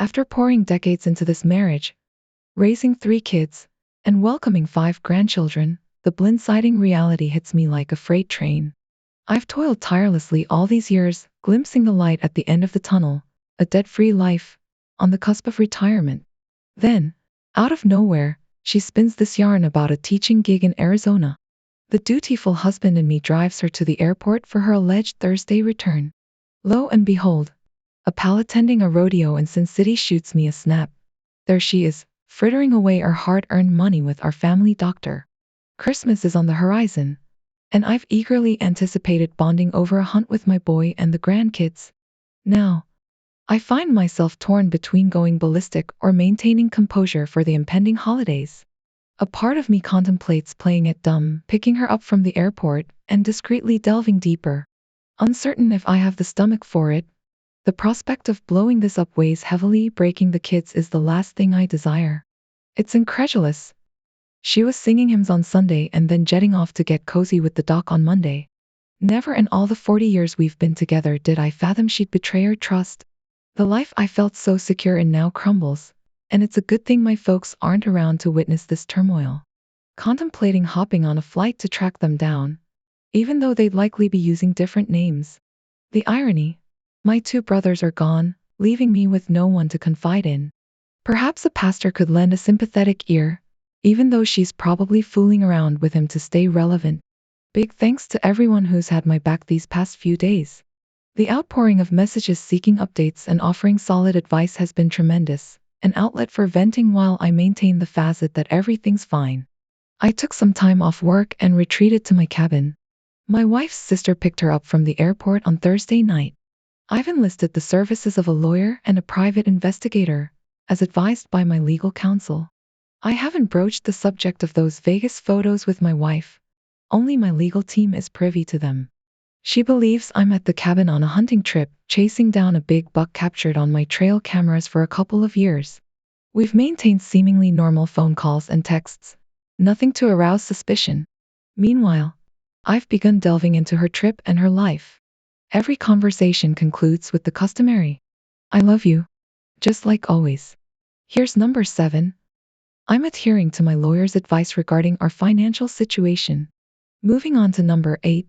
After pouring decades into this marriage, raising 3 kids, and welcoming 5 grandchildren, the blindsiding reality hits me like a freight train. I've toiled tirelessly all these years, glimpsing the light at the end of the tunnel, a debt-free life, on the cusp of retirement. Then, out of nowhere, she spins this yarn about a teaching gig in Arizona. The dutiful husband in me drives her to the airport for her alleged Thursday return. Lo and behold, a pal attending a rodeo in Sin City shoots me a snap. There she is, frittering away our hard-earned money with our family doctor. Christmas is on the horizon, and I've eagerly anticipated bonding over a hunt with my boy and the grandkids. Now, I find myself torn between going ballistic or maintaining composure for the impending holidays. A part of me contemplates playing it dumb, picking her up from the airport, and discreetly delving deeper. Uncertain if I have the stomach for it, the prospect of blowing this up weighs heavily. Breaking the kids is the last thing I desire. It's incredulous. She was singing hymns on Sunday and then jetting off to get cozy with the doc on Monday. Never in all the 40 years we've been together did I fathom she'd betray her trust. The life I felt so secure in now crumbles, and it's a good thing my folks aren't around to witness this turmoil. Contemplating hopping on a flight to track them down, even though they'd likely be using different names. The irony, my 2 brothers are gone, leaving me with no one to confide in. Perhaps a pastor could lend a sympathetic ear, even though she's probably fooling around with him to stay relevant. Big thanks to everyone who's had my back these past few days. The outpouring of messages seeking updates and offering solid advice has been tremendous, an outlet for venting while I maintain the facade that everything's fine. I took some time off work and retreated to my cabin. My wife's sister picked her up from the airport on Thursday night. I've enlisted the services of a lawyer and a private investigator, as advised by my legal counsel. I haven't broached the subject of those Vegas photos with my wife. Only my legal team is privy to them. She believes I'm at the cabin on a hunting trip, chasing down a big buck captured on my trail cameras for a couple of years. We've maintained seemingly normal phone calls and texts, nothing to arouse suspicion. Meanwhile, I've begun delving into her trip and her life. Every conversation concludes with the customary, "I love you," just like always. Here's number 7. I'm adhering to my lawyer's advice regarding our financial situation. Moving on to number 8.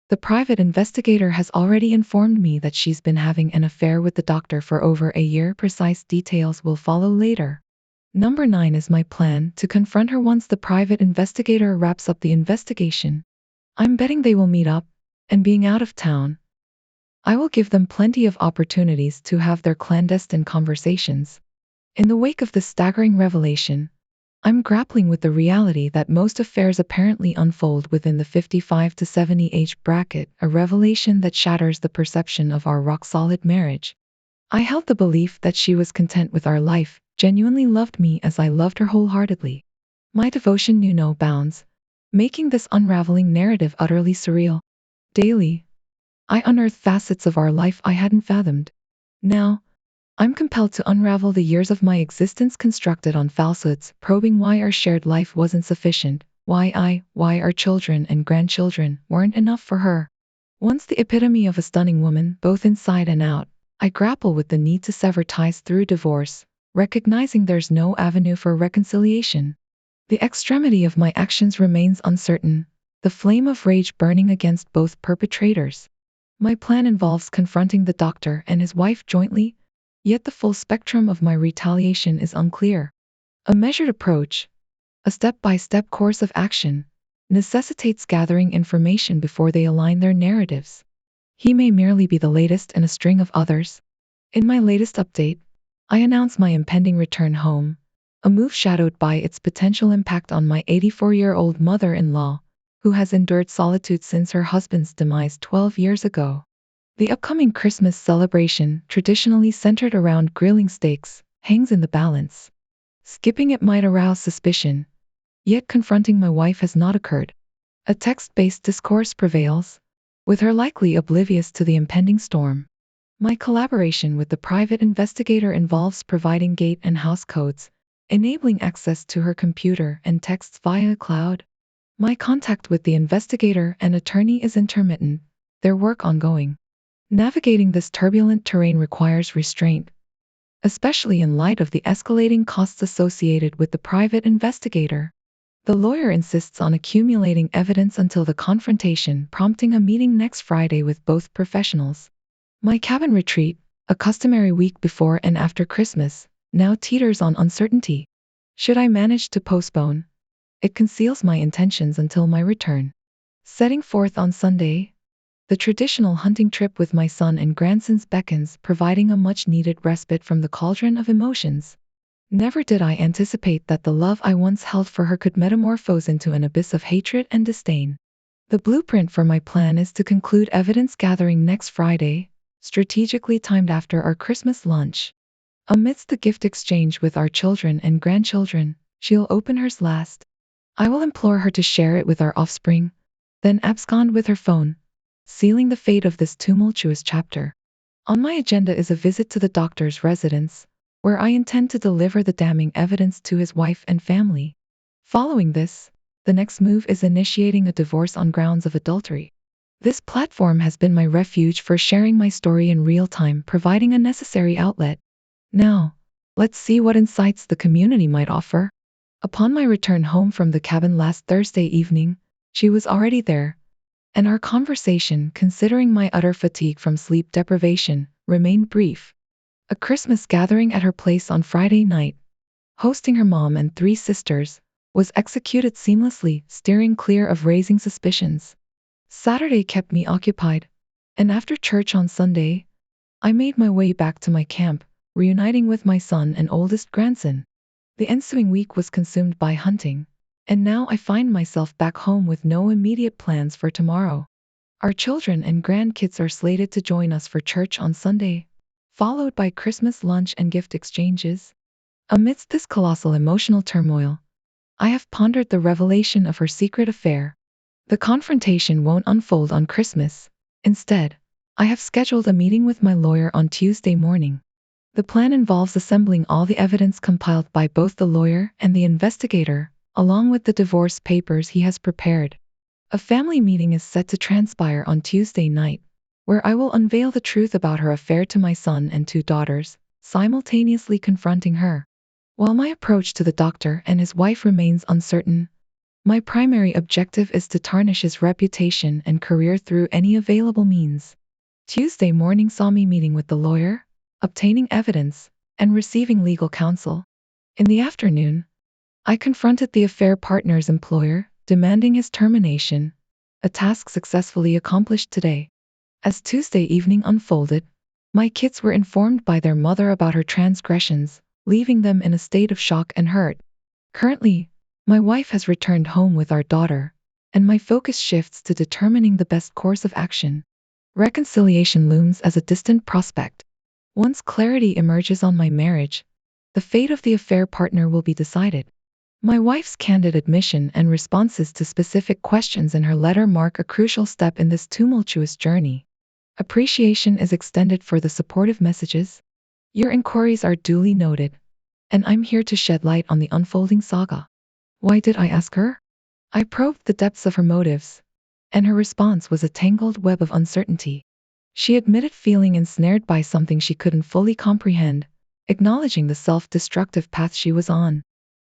The private investigator has already informed me that she's been having an affair with the doctor for over a year. Precise details will follow later. Number 9 is my plan to confront her once the private investigator wraps up the investigation. I'm betting they will meet up, and being out of town, I will give them plenty of opportunities to have their clandestine conversations. In the wake of this staggering revelation, I'm grappling with the reality that most affairs apparently unfold within the 55 to 70 age bracket, a revelation that shatters the perception of our rock-solid marriage. I held the belief that she was content with our life, genuinely loved me as I loved her wholeheartedly. My devotion knew no bounds, making this unraveling narrative utterly surreal. Daily, I unearthed facets of our life I hadn't fathomed. Now, I'm compelled to unravel the years of my existence constructed on falsehoods, probing why our shared life wasn't sufficient, why our children and grandchildren weren't enough for her. Once the epitome of a stunning woman, both inside and out, I grapple with the need to sever ties through divorce, recognizing there's no avenue for reconciliation. The extremity of my actions remains uncertain, the flame of rage burning against both perpetrators. My plan involves confronting the doctor and his wife jointly, yet the full spectrum of my retaliation is unclear. A measured approach, a step-by-step course of action, necessitates gathering information before they align their narratives. He may merely be the latest in a string of others. In my latest update, I announce my impending return home, a move shadowed by its potential impact on my 84-year-old mother-in-law, who has endured solitude since her husband's demise 12 years ago. The upcoming Christmas celebration, traditionally centered around grilling steaks, hangs in the balance. Skipping it might arouse suspicion, yet confronting my wife has not occurred. A text-based discourse prevails, with her likely oblivious to the impending storm. My collaboration with the private investigator involves providing gate and house codes, enabling access to her computer and texts via cloud. My contact with the investigator and attorney is intermittent, their work ongoing. Navigating this turbulent terrain requires restraint, especially in light of the escalating costs associated with the private investigator. The lawyer insists on accumulating evidence until the confrontation, prompting a meeting next Friday with both professionals. My cabin retreat, a customary week before and after Christmas, now teeters on uncertainty. Should I manage to postpone? It conceals my intentions until my return. Setting forth on Sunday, the traditional hunting trip with my son and grandsons beckons, providing a much-needed respite from the cauldron of emotions. Never did I anticipate that the love I once held for her could metamorphose into an abyss of hatred and disdain. The blueprint for my plan is to conclude evidence gathering next Friday, strategically timed after our Christmas lunch. Amidst the gift exchange with our children and grandchildren, she'll open hers last. I will implore her to share it with our offspring, then abscond with her phone, sealing the fate of this tumultuous chapter. On my agenda is a visit to the doctor's residence, where I intend to deliver the damning evidence to his wife and family. Following this, the next move is initiating a divorce on grounds of adultery. This platform has been my refuge for sharing my story in real time, providing a necessary outlet. Now, let's see what insights the community might offer. Upon my return home from the cabin last Thursday evening, she was already there, and our conversation, considering my utter fatigue from sleep deprivation, remained brief. A Christmas gathering at her place on Friday night, hosting her mom and 3 sisters, was executed seamlessly, steering clear of raising suspicions. Saturday kept me occupied, and after church on Sunday, I made my way back to my camp, reuniting with my son and oldest grandson. The ensuing week was consumed by hunting, and now I find myself back home with no immediate plans for tomorrow. Our children and grandkids are slated to join us for church on Sunday, followed by Christmas lunch and gift exchanges. Amidst this colossal emotional turmoil, I have pondered the revelation of her secret affair. The confrontation won't unfold on Christmas. Instead, I have scheduled a meeting with my lawyer on Tuesday morning. The plan involves assembling all the evidence compiled by both the lawyer and the investigator, along with the divorce papers he has prepared. A family meeting is set to transpire on Tuesday night, where I will unveil the truth about her affair to my son and 2 daughters, simultaneously confronting her. While my approach to the doctor and his wife remains uncertain, my primary objective is to tarnish his reputation and career through any available means. Tuesday morning saw me meeting with the lawyer, obtaining evidence, and receiving legal counsel. In the afternoon, I confronted the affair partner's employer, demanding his termination, a task successfully accomplished today. As Tuesday evening unfolded, my kids were informed by their mother about her transgressions, leaving them in a state of shock and hurt. Currently, my wife has returned home with our daughter, and my focus shifts to determining the best course of action. Reconciliation looms as a distant prospect. Once clarity emerges on my marriage, the fate of the affair partner will be decided. My wife's candid admission and responses to specific questions in her letter mark a crucial step in this tumultuous journey. Appreciation is extended for the supportive messages. Your inquiries are duly noted, and I'm here to shed light on the unfolding saga. Why did I ask her? I probed the depths of her motives, and her response was a tangled web of uncertainty. She admitted feeling ensnared by something she couldn't fully comprehend, acknowledging the self-destructive path she was on.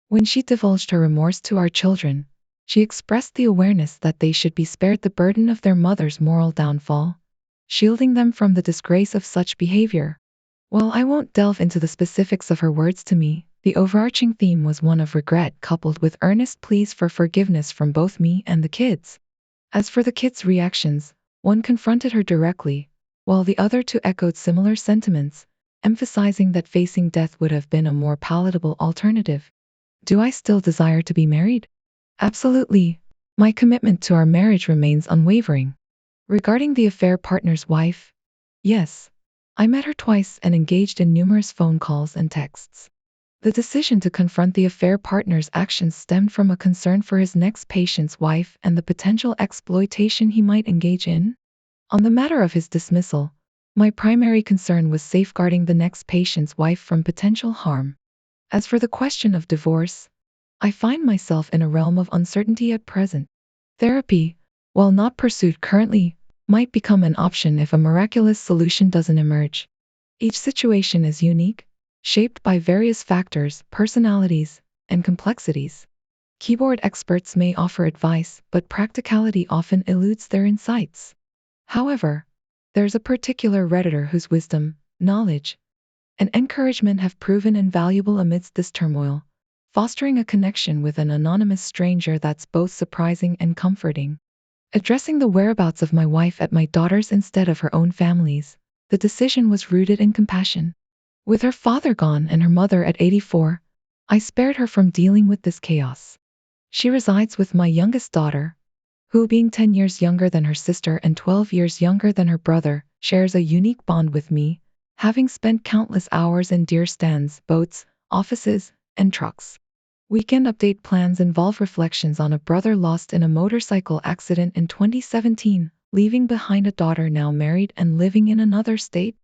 When she divulged her remorse to our children, she expressed the awareness that they should be spared the burden of their mother's moral downfall, shielding them from the disgrace of such behavior. While I won't delve into the specifics of her words to me, the overarching theme was one of regret coupled with earnest pleas for forgiveness from both me and the kids. As for the kids' reactions, one confronted her directly, while the other 2 echoed similar sentiments, emphasizing that facing death would have been a more palatable alternative. Do I still desire to be married? Absolutely. My commitment to our marriage remains unwavering. Regarding the affair partner's wife, yes, I met her twice and engaged in numerous phone calls and texts. The decision to confront the affair partner's actions stemmed from a concern for his next patient's wife and the potential exploitation he might engage in. On the matter of his dismissal, my primary concern was safeguarding the next patient's wife from potential harm. As for the question of divorce, I find myself in a realm of uncertainty at present. Therapy, while not pursued currently, might become an option if a miraculous solution doesn't emerge. Each situation is unique, shaped by various factors, personalities, and complexities. Keyboard experts may offer advice, but practicality often eludes their insights. However, there's a particular Redditor whose wisdom, knowledge, and encouragement have proven invaluable amidst this turmoil, fostering a connection with an anonymous stranger that's both surprising and comforting. Addressing the whereabouts of my wife at my daughter's instead of her own family's, the decision was rooted in compassion. With her father gone and her mother at 84, I spared her from dealing with this chaos. She resides with my youngest daughter, who, being 10 years younger than her sister and 12 years younger than her brother, shares a unique bond with me, having spent countless hours in deer stands, boats, offices, and trucks. Weekend update plans involve reflections on a brother lost in a motorcycle accident in 2017, leaving behind a daughter now married and living in another state.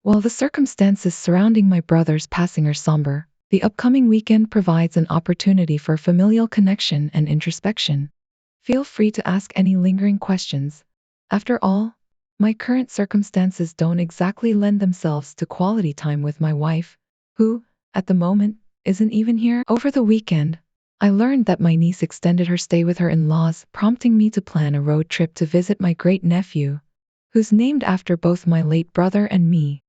While the circumstances surrounding my brother's passing are somber, the upcoming weekend provides an opportunity for familial connection and introspection. Feel free to ask any lingering questions. After all, my current circumstances don't exactly lend themselves to quality time with my wife, who, at the moment, isn't even here. Over the weekend, I learned that my niece extended her stay with her in-laws, prompting me to plan a road trip to visit my great-nephew, who's named after both my late brother and me.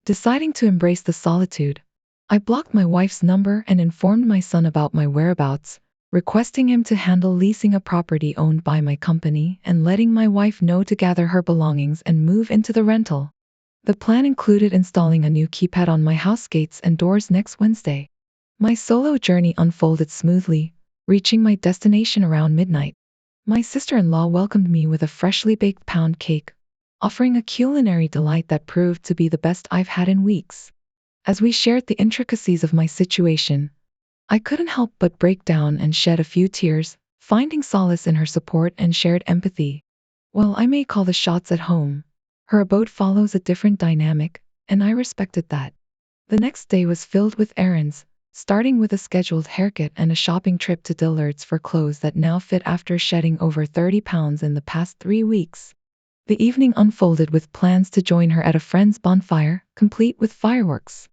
Deciding to embrace the solitude, I blocked my wife's number and informed my son about my whereabouts, requesting him to handle leasing a property owned by my company and letting my wife know to gather her belongings and move into the rental. The plan included installing a new keypad on my house gates and doors next Wednesday. My solo journey unfolded smoothly, reaching my destination around midnight. My sister-in-law welcomed me with a freshly baked pound cake, offering a culinary delight that proved to be the best I've had in weeks. As we shared the intricacies of my situation, I couldn't help but break down and shed a few tears, finding solace in her support and shared empathy. While I may call the shots at home, her abode follows a different dynamic, and I respected that. The next day was filled with errands, starting with a scheduled haircut and a shopping trip to Dillard's for clothes that now fit after shedding over 30 pounds in the past 3 weeks. The evening unfolded with plans to join her at a friend's bonfire, complete with fireworks.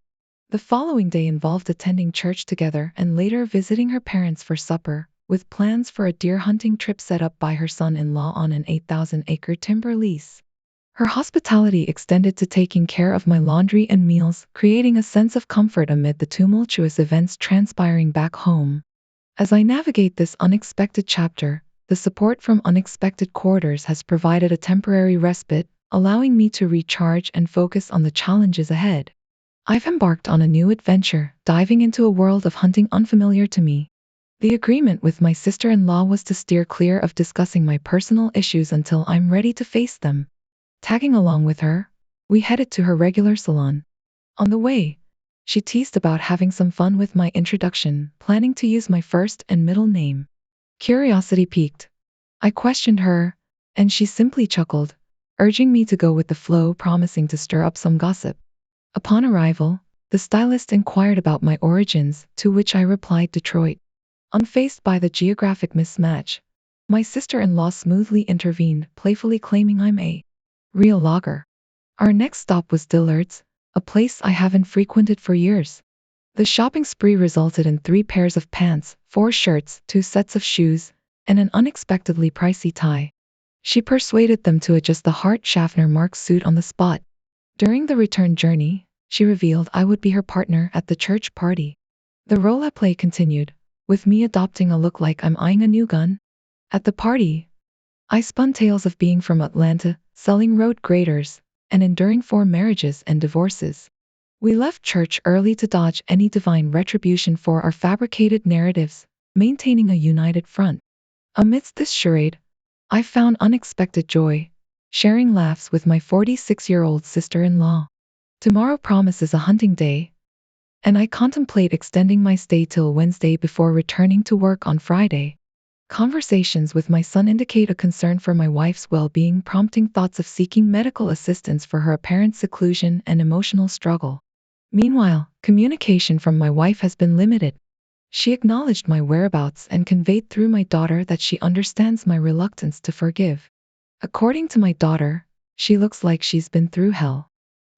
The following day involved attending church together and later visiting her parents for supper, with plans for a deer hunting trip set up by her son-in-law on an 8,000-acre timber lease. Her hospitality extended to taking care of my laundry and meals, creating a sense of comfort amid the tumultuous events transpiring back home. As I navigate this unexpected chapter, the support from unexpected quarters has provided a temporary respite, allowing me to recharge and focus on the challenges ahead. I've embarked on a new adventure, diving into a world of hunting unfamiliar to me. The agreement with my sister-in-law was to steer clear of discussing my personal issues until I'm ready to face them. Tagging along with her, we headed to her regular salon. On the way, she teased about having some fun with my introduction, planning to use my first and middle name. Curiosity piqued. I questioned her, and she simply chuckled, urging me to go with the flow, promising to stir up some gossip. Upon arrival, the stylist inquired about my origins, to which I replied Detroit. Unfazed by the geographic mismatch, my sister-in-law smoothly intervened, playfully claiming I'm a real logger. Our next stop was Dillard's, a place I haven't frequented for years. The shopping spree resulted in 3 pairs of pants, 4 shirts, 2 sets of shoes, and an unexpectedly pricey tie. She persuaded them to adjust the Hart Schaffner Mark suit on the spot. During the return journey, she revealed I would be her partner at the church party. The role-play continued, with me adopting a look like I'm eyeing a new gun. At the party, I spun tales of being from Atlanta, selling road graders, and enduring 4 marriages and divorces. We left church early to dodge any divine retribution for our fabricated narratives, maintaining a united front. Amidst this charade, I found unexpected joy, sharing laughs with my 46-year-old sister-in-law. Tomorrow promises a hunting day, and I contemplate extending my stay till Wednesday before returning to work on Friday. Conversations with my son indicate a concern for my wife's well-being, prompting thoughts of seeking medical assistance for her apparent seclusion and emotional struggle. Meanwhile, communication from my wife has been limited. She acknowledged my whereabouts and conveyed through my daughter that she understands my reluctance to forgive. According to my daughter, she looks like she's been through hell.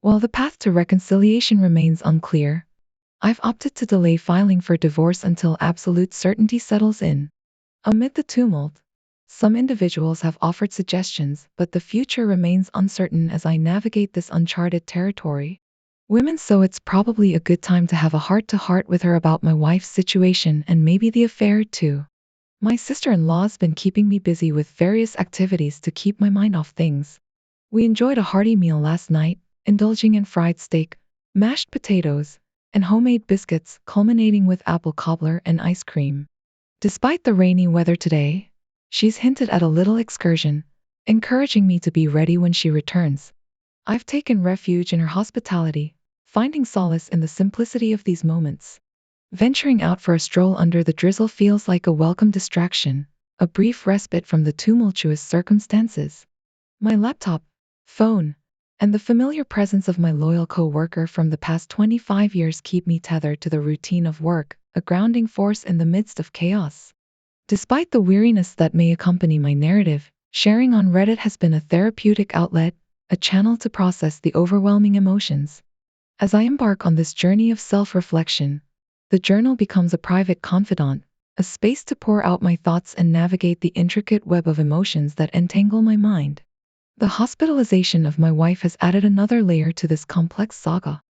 While the path to reconciliation remains unclear, I've opted to delay filing for divorce until absolute certainty settles in. Amid the tumult, some individuals have offered suggestions, but the future remains uncertain as I navigate this uncharted territory. Women, so it's probably a good time to have a heart-to-heart with her about my wife's situation and maybe the affair too. My sister-in-law's been keeping me busy with various activities to keep my mind off things. We enjoyed a hearty meal last night, indulging in fried steak, mashed potatoes, and homemade biscuits, culminating with apple cobbler and ice cream. Despite the rainy weather today, she's hinted at a little excursion, encouraging me to be ready when she returns. I've taken refuge in her hospitality, finding solace in the simplicity of these moments. Venturing out for a stroll under the drizzle feels like a welcome distraction, a brief respite from the tumultuous circumstances. My laptop, phone, and the familiar presence of my loyal co-worker from the past 25 years keep me tethered to the routine of work, a grounding force in the midst of chaos. Despite the weariness that may accompany my narrative, sharing on Reddit has been a therapeutic outlet, a channel to process the overwhelming emotions. As I embark on this journey of self-reflection, the journal becomes a private confidant, a space to pour out my thoughts and navigate the intricate web of emotions that entangle my mind. The hospitalization of my wife has added another layer to this complex saga.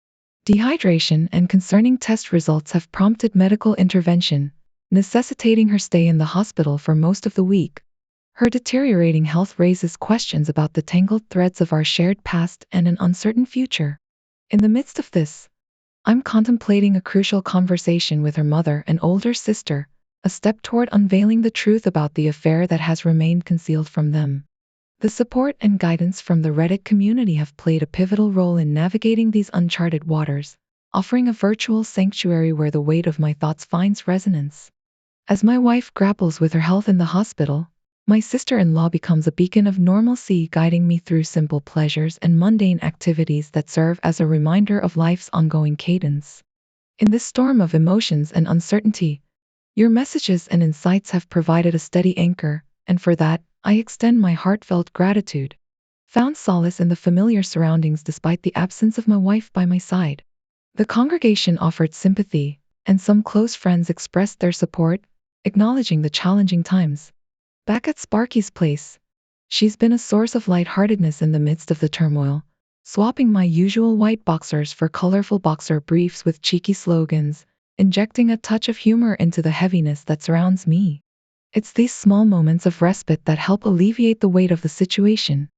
Dehydration and concerning test results have prompted medical intervention, necessitating her stay in the hospital for most of the week. Her deteriorating health raises questions about the tangled threads of our shared past and an uncertain future. In the midst of this, I'm contemplating a crucial conversation with her mother and older sister, a step toward unveiling the truth about the affair that has remained concealed from them. The support and guidance from the Reddit community have played a pivotal role in navigating these uncharted waters, offering a virtual sanctuary where the weight of my thoughts finds resonance. As my wife grapples with her health in the hospital, my sister-in-law becomes a beacon of normalcy, guiding me through simple pleasures and mundane activities that serve as a reminder of life's ongoing cadence. In this storm of emotions and uncertainty, your messages and insights have provided a steady anchor, and for that, I extend my heartfelt gratitude. Found solace in the familiar surroundings despite the absence of my wife by my side. The congregation offered sympathy, and some close friends expressed their support, acknowledging the challenging times. Back at Sparky's place, she's been a source of lightheartedness in the midst of the turmoil, swapping my usual white boxers for colorful boxer briefs with cheeky slogans, injecting a touch of humor into the heaviness that surrounds me. It's these small moments of respite that help alleviate the weight of the situation.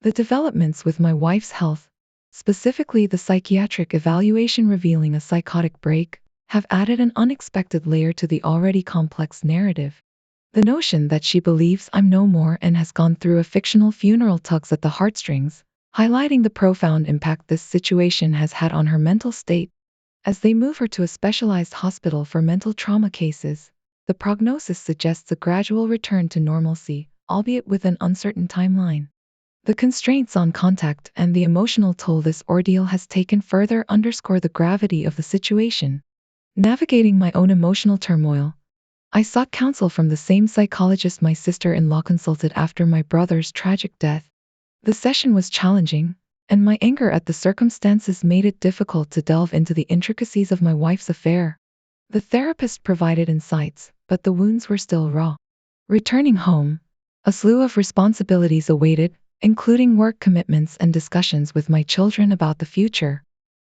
The developments with my wife's health, specifically the psychiatric evaluation revealing a psychotic break, have added an unexpected layer to the already complex narrative. The notion that she believes I'm no more and has gone through a fictional funeral tugs at the heartstrings, highlighting the profound impact this situation has had on her mental state. As they move her to a specialized hospital for mental trauma cases, the prognosis suggests a gradual return to normalcy, albeit with an uncertain timeline. The constraints on contact and the emotional toll this ordeal has taken further underscore the gravity of the situation. Navigating my own emotional turmoil, I sought counsel from the same psychologist my sister-in-law consulted after my brother's tragic death. The session was challenging, and my anger at the circumstances made it difficult to delve into the intricacies of my wife's affair. The therapist provided insights, but the wounds were still raw. Returning home, a slew of responsibilities awaited, including work commitments and discussions with my children about the future.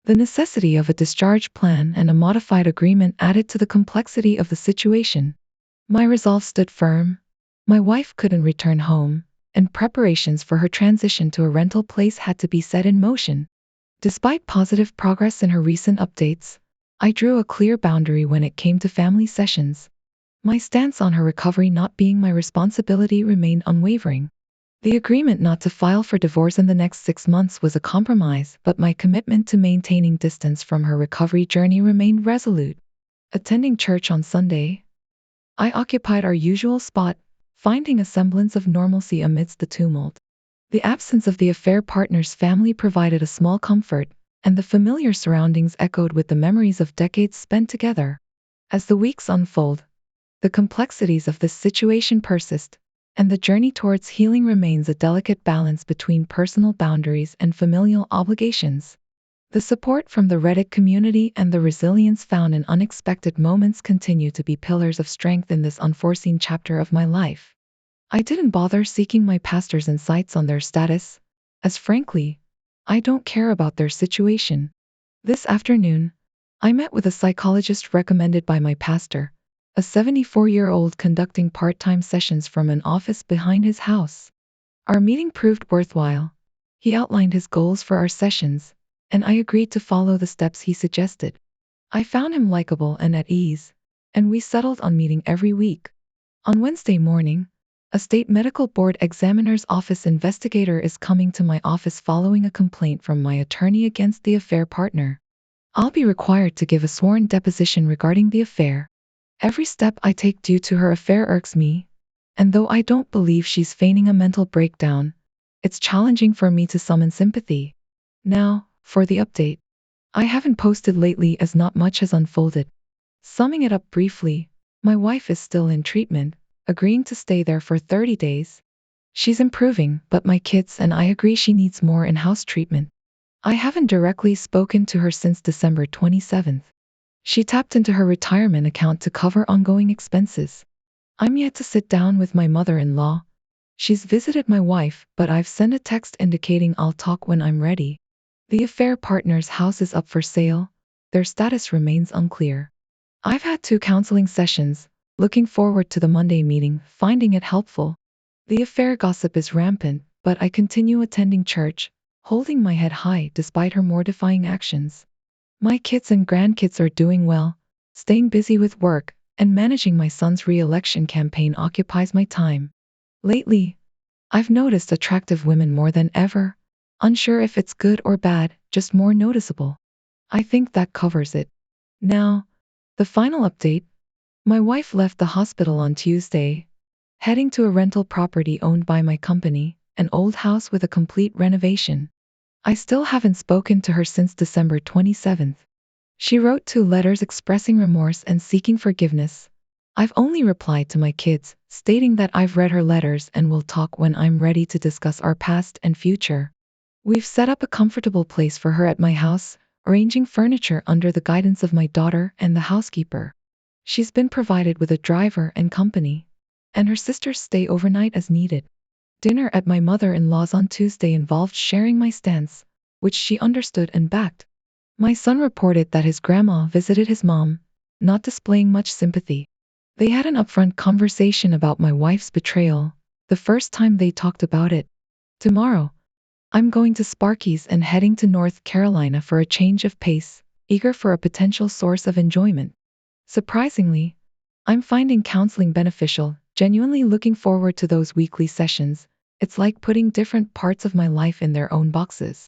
The necessity of a discharge plan and a modified agreement added to the complexity of the situation. My resolve stood firm. My wife couldn't return home, and preparations for her transition to a rental place had to be set in motion. Despite positive progress in her recent updates, I drew a clear boundary when it came to family sessions. My stance on her recovery not being my responsibility remained unwavering. The agreement not to file for divorce in the next 6 months was a compromise, but my commitment to maintaining distance from her recovery journey remained resolute. Attending church on Sunday, I occupied our usual spot, finding a semblance of normalcy amidst the tumult. The absence of the affair partner's family provided a small comfort, and the familiar surroundings echoed with the memories of decades spent together. As the weeks unfold, the complexities of this situation persist, and the journey towards healing remains a delicate balance between personal boundaries and familial obligations. The support from the Reddit community and the resilience found in unexpected moments continue to be pillars of strength in this unforeseen chapter of my life. I didn't bother seeking my pastor's insights on their status, as frankly, I don't care about their situation. This afternoon, I met with a psychologist recommended by my pastor, a 74-year-old conducting part-time sessions from an office behind his house. Our meeting proved worthwhile. He outlined his goals for our sessions, and I agreed to follow the steps he suggested. I found him likable and at ease, and we settled on meeting every week. On Wednesday morning, a state medical board examiner's office investigator is coming to my office following a complaint from my attorney against the affair partner. I'll be required to give a sworn deposition regarding the affair. Every step I take due to her affair irks me, and though I don't believe she's feigning a mental breakdown, it's challenging for me to summon sympathy. Now, for the update. I haven't posted lately as not much has unfolded. Summing it up briefly, my wife is still in treatment, agreeing to stay there for 30 days. She's improving, but my kids and I agree she needs more in-house treatment. I haven't directly spoken to her since December 27th. She tapped into her retirement account to cover ongoing expenses. I'm yet to sit down with my mother-in-law. She's visited my wife, but I've sent a text indicating I'll talk when I'm ready. The affair partner's house is up for sale. Their status remains unclear. I've had 2 counseling sessions, looking forward to the Monday meeting, finding it helpful. The affair gossip is rampant, but I continue attending church, holding my head high despite her mortifying actions. My kids and grandkids are doing well, staying busy with work, and managing my son's re-election campaign occupies my time. Lately, I've noticed attractive women more than ever, unsure if it's good or bad, just more noticeable. I think that covers it. Now, the final update. My wife left the hospital on Tuesday, heading to a rental property owned by my company, an old house with a complete renovation. I still haven't spoken to her since December 27th. She wrote 2 letters expressing remorse and seeking forgiveness. I've only replied to my kids, stating that I've read her letters and will talk when I'm ready to discuss our past and future. We've set up a comfortable place for her at my house, arranging furniture under the guidance of my daughter and the housekeeper. She's been provided with a driver and company, and her sisters stay overnight as needed. Dinner at my mother-in-law's on Tuesday involved sharing my stance, which she understood and backed. My son reported that his grandma visited his mom, not displaying much sympathy. They had an upfront conversation about my wife's betrayal, the first time they talked about it. Tomorrow, I'm going to Sparky's and heading to North Carolina for a change of pace, eager for a potential source of enjoyment. Surprisingly, I'm finding counseling beneficial, genuinely looking forward to those weekly sessions. It's like putting different parts of my life in their own boxes.